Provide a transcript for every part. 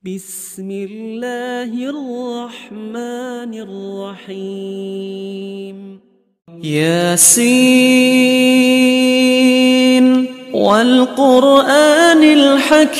بسم الله الرحمن الرحيم ياسين والقرآن الحكيم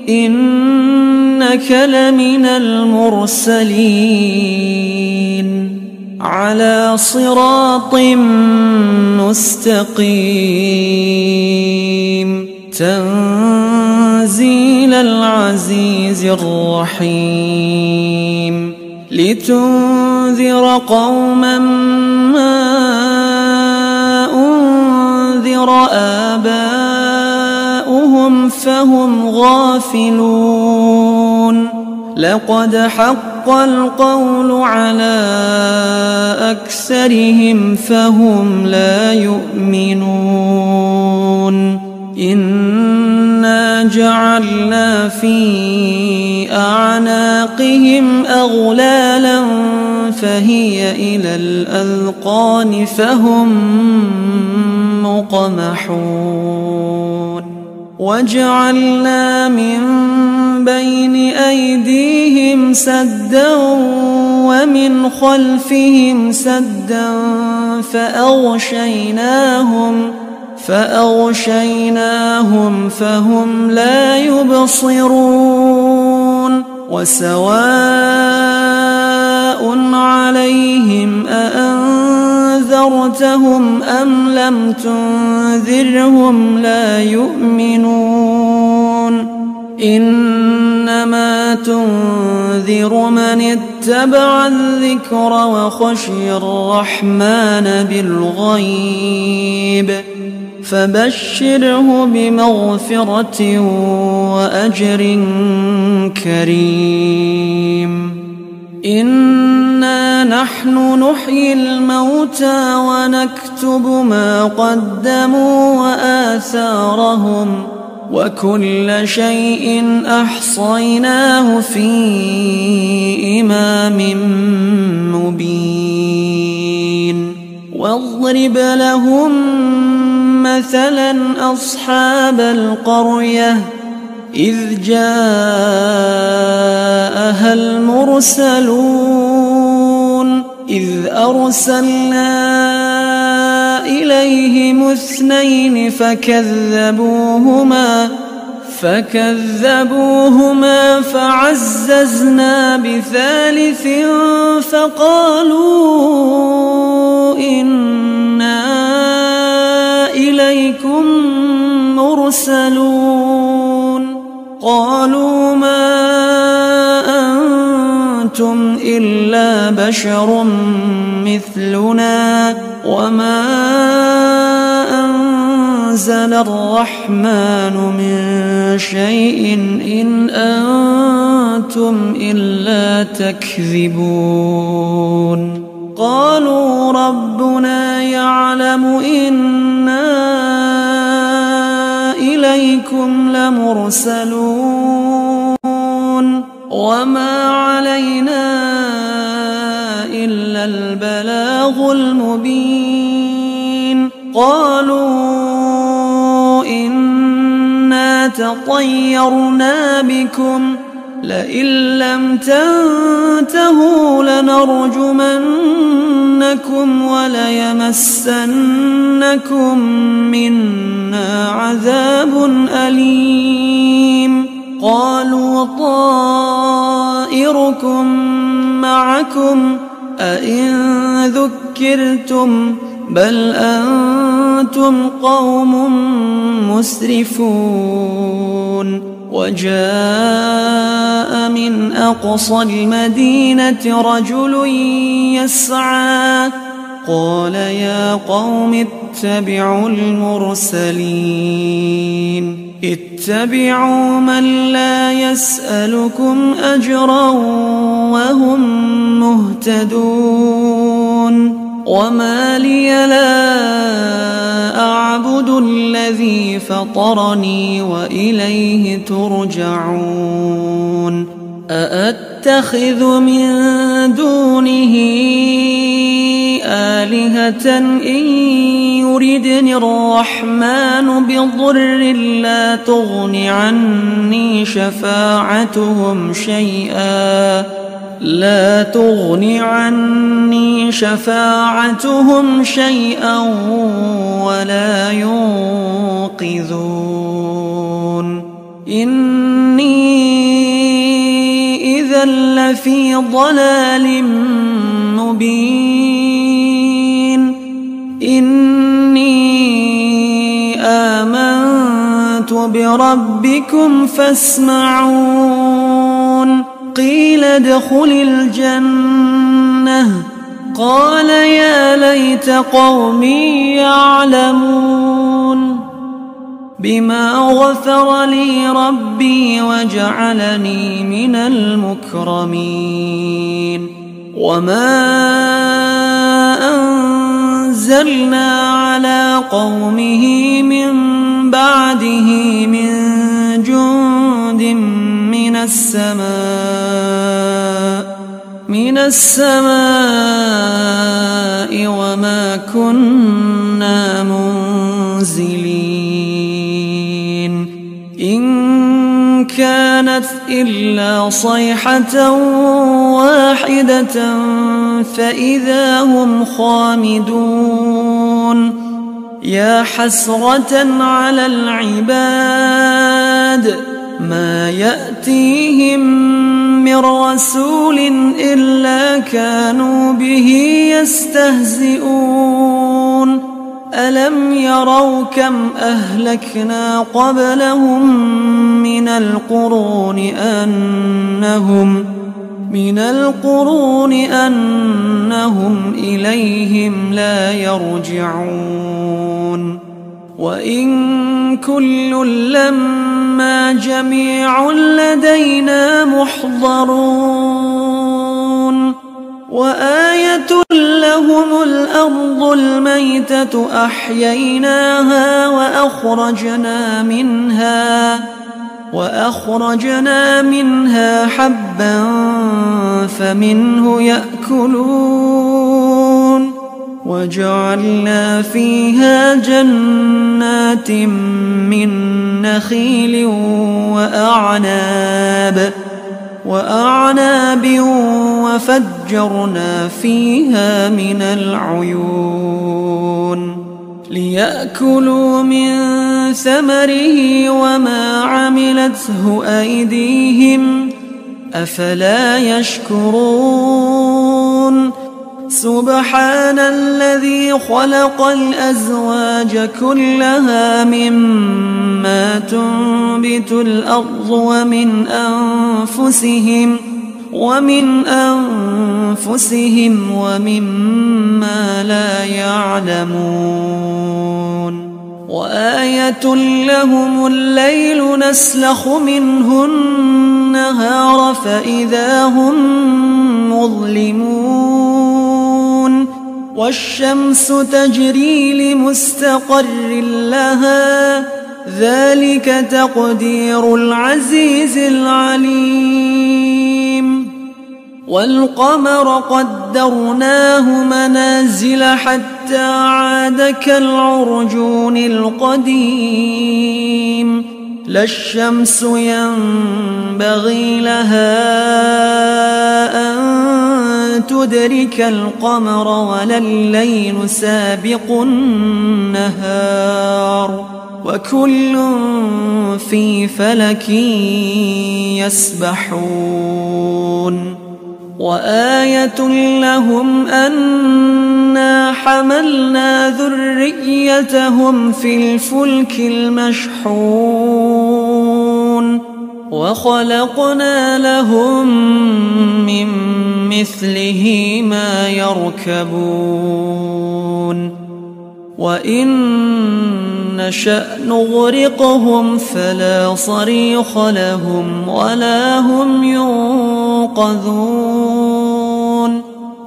إنك لمن المرسلين على صراط مستقيم تنزيل العزيز الرحيم لتنذر قوما ما أنذر آباؤهم فهم غافلون لقد حق القول على أكثرهم فهم لا يؤمنون إنا جعلنا في أعناقهم أغلالا فهي إلى الأذقان فهم مقمحون وجعلنا من بين أيديهم سدا ومن خلفهم سدا فأغشيناهم فهم لا يبصرون وسواء عليهم أأنذرتهم أم لم تنذرهم لا يؤمنون إنما تنذر من اتبع الذكر وخشي الرحمن بالغيب فبشره بمغفرة وأجر كريم إنا نحن نحيي الموتى ونكتب ما قدموا وآثارهم وكل شيء أحصيناه في إمام مبين واضرب لهم مثلا أصحاب القرية إذ جاءها المرسلون إذ أرسلنا إليهم اثنين فكذبوهما فعززنا بثالث فقالوا إنا إليكم مرسلون قالوا ما أنتم إلا بشر مثلنا وما أنزل الرحمن من شيء إن أنتم إلا تكذبون قالوا ربنا يعلم إنا إليكم لمرسلون وما علينا إلا البلاغ المبين قالوا إنا تطيرنا بكم لئن لم تنتهوا لنرجمنكم وليمسنكم منا عذاب أليم قالوا طائركم معكم أئن ذكرتم بل أنتم قوم مسرفون وجاء من أقصى المدينة رجل يسعى قال يا قوم اتبعوا المرسلين اتبعوا من لا يسألكم أجرا وهم مهتدون وما لي لا أعبد الذي فطرني وإليه ترجعون أأتخذ من دونه آلهة إن يردني الرحمن بضر لا تغن عني شفاعتهم شيئا ولا ينقذون إني إذا لفي ضلال مبين إني آمنت بربكم فاسمعون قيل ادخل الجنة قال يا ليت قومي يعلمون بما غفر لي ربي وجعلني من المكرمين وما أنزلنا على قومه من بعده من جند من السماء وما كنا منزلين إن كانت إلا صيحة واحدة فإذا هم خامدون يا حسرة على العباد ما يأتيهم من رسول إلا كانوا به يستهزئون ألم يروا كم أهلكنا قبلهم من القرون أنهم إليهم لا يرجعون وإن كل لما جميع لدينا محضرون وآية لهم الأرض الميتة أحييناها وأخرجنا منها حبا فمنه يأكلون وجعلنا فيها جنات من نخيل وأعناب وفجرنا فيها من العيون ليأكلوا من ثمره وما عملته أيديهم أفلا يشكرون سبحان الذي خلق الأزواج كلها مما تنبت الأرض ومن أنفسهم ومما لا يعلمون وآية لهم الليل نسلخ منه النهار فإذا هم مظلمون والشمس تجري لمستقر لها ذلك تقدير العزيز العليم والقمر قدرناه منازل حتى عاد كالعرجون القديم لا الشمس ينبغي لها أن تدرك القمر ولا الليل سابق النهار وكل في فلك يسبحون وآية لهم أنا حملنا ذريتهم في الفلك المشحون وخلقنا لهم من مثله ما يركبون وإن نشأ نغرقهم فلا صريخ لهم ولا هم ينقذون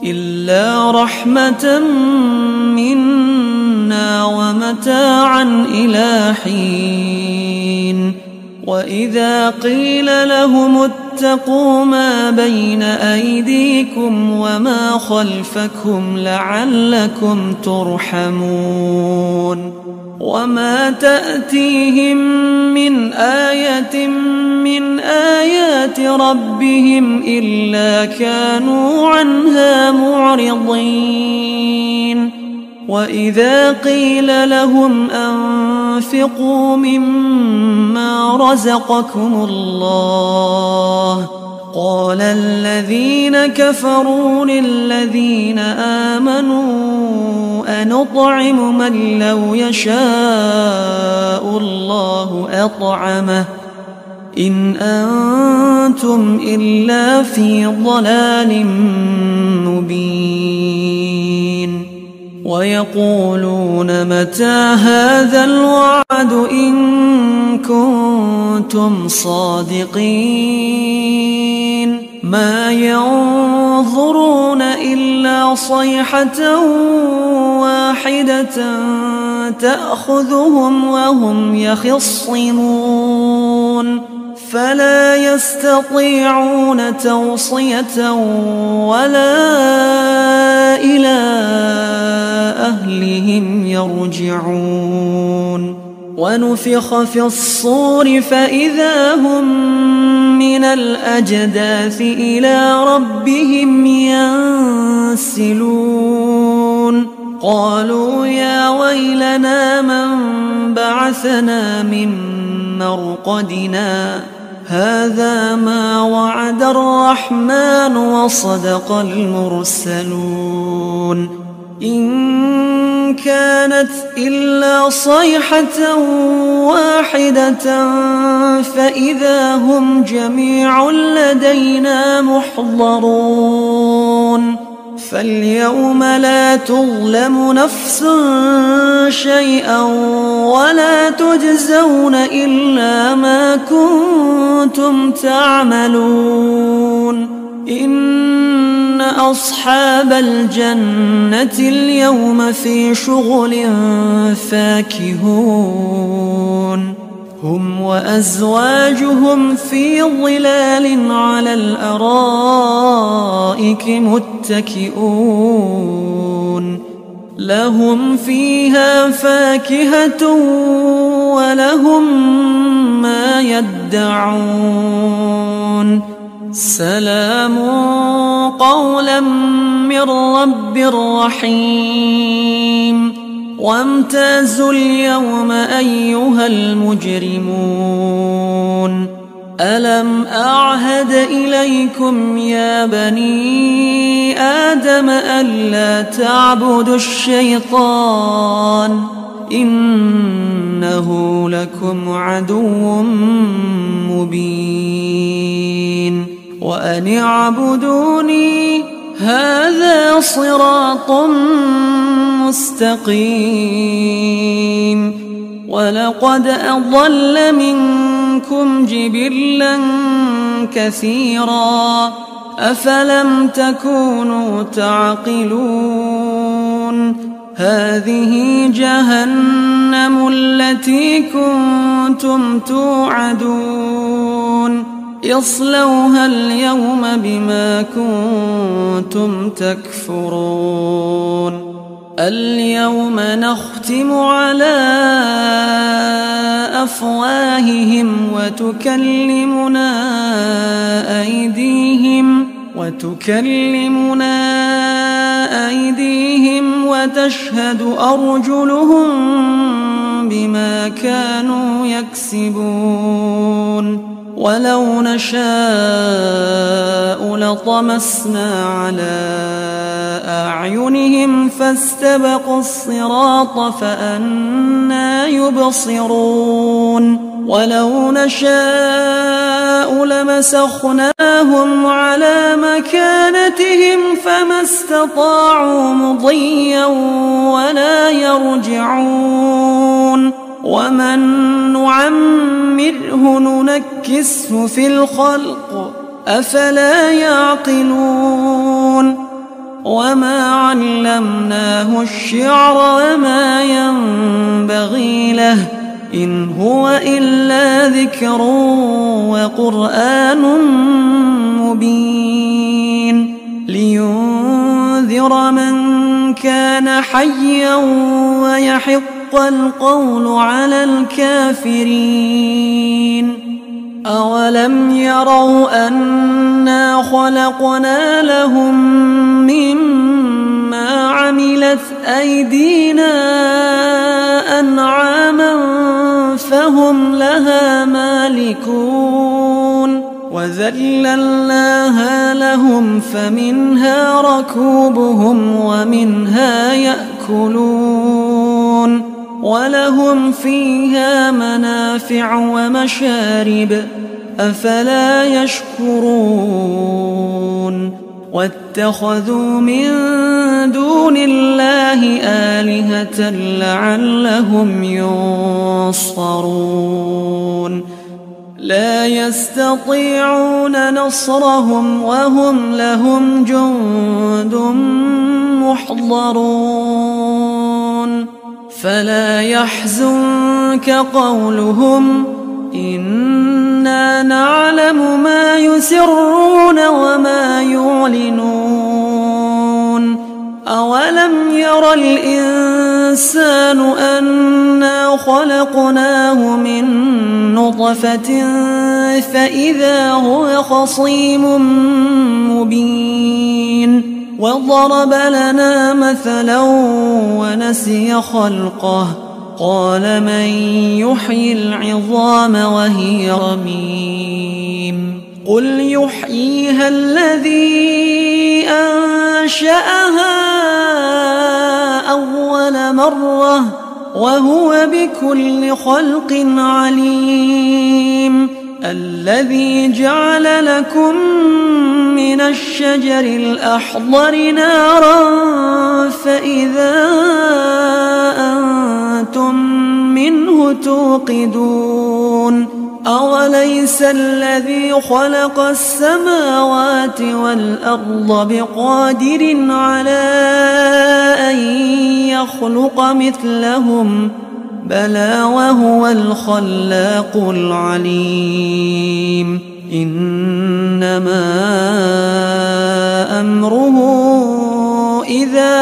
إلا رحمة منا ومتاعا إلى حين وإذا قيل لهم اتقوا ما بين أيديكم وما خلفكم لعلكم ترحمون وما تأتيهم من آية من آيات ربهم إلا كانوا عنها معرضين وإذا قيل لهم أنفقوا مما رزقكم الله قال الذين كفروا للذين آمنوا أنطعم من لو يشاء الله أطعمه إن أنتم إلا في ضلال مبين ويقولون متى هذا الوعد إن كنتم صادقين ما ينظرون إلا صيحة واحدة تأخذهم وهم يخصمون فلا يستطيعون توصية ولا إلى أهلهم يرجعون ونفخ في الصور فإذا هم من الأجداث إلى ربهم ينسلون قالوا يا ويلنا من بعثنا من مرقدنا هذا ما وعد الرحمن وصدق المرسلون إن كانت إلا صيحة واحدة فإذا هم جميع لدينا محضرون فاليوم لا تظلم نفس شيئا ولا تجزون إلا ما كنتم تعملون إن أصحاب الجنة اليوم في شغل فاكهون هم وأزواجهم في ظلال على الأرائك متكئون لهم فيها فاكهة ولهم ما يدعون سلام قولا من رب رحيم وامتازوا اليوم أيها المجرمون ألم أعهد إليكم يا بني آدم ألا تعبدوا الشيطان إنه لكم عدو مبين وأن اعبدوني هذا صراط مستقيم ولقد أضل منكم جبلا كثيرا أفلم تكونوا تعقلون هذه جهنم التي كنتم توعدون اصلوها اليوم بما كنتم تكفرون اليوم نختم على أفواههم وتكلمنا أيديهم وتشهد أرجلهم بما كانوا يكسبون ولو نشاء لطمسنا على أعينهم فاستبقوا الصراط فأنى يبصرون ولو نشاء لمسخناهم على مكانتهم فما استطاعوا مضيا ولا يرجعون ومن نعمره ننكسه في الخلق أفلا يعقلون وما علمناه الشعر وما ينبغي له إن هو إلا ذكر وقرآن مبين لينذر من كان حيا ويحق القول على الكافرين. أولم يروا أنا خلقنا لهم مما عملت أيدينا أنعاما فهم لها مالكون وذللناها لهم فمنها ركوبهم ومنها يأكلون ولهم فيها منافع ومشارب أفلا يشكرون واتخذوا من دون الله آلهة لعلهم ينصرون لا يستطيعون نصرهم وهم لهم جند محضرون فلا يحزنك قولهم إنا نعلم ما يسرون وما يعلنون أولم ير الإنسان أنا خلقناه من نطفة فإذا هو خصيم مبين وضرب لنا مثلا ونسي خلقه قال من يحيي العظام وهي رميم قل يحييها الذي أنشأها أول مرة وهو بكل خلق عليم الذي جعل لكم من الشجر الأخضر نارا فإذا أنتم منه توقدون أوليس الذي خلق السماوات والأرض بقادر على أن يخلق مثلهم بلى وهو الخلاق العليم إنما أمره إذا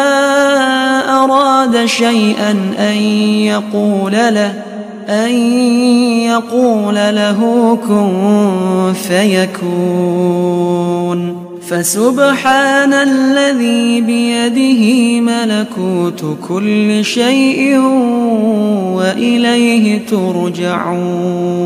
أراد شيئا أن يقول له كن فيكون فسبحان الذي بيده ملكوت كل شيء وإليه ترجعون.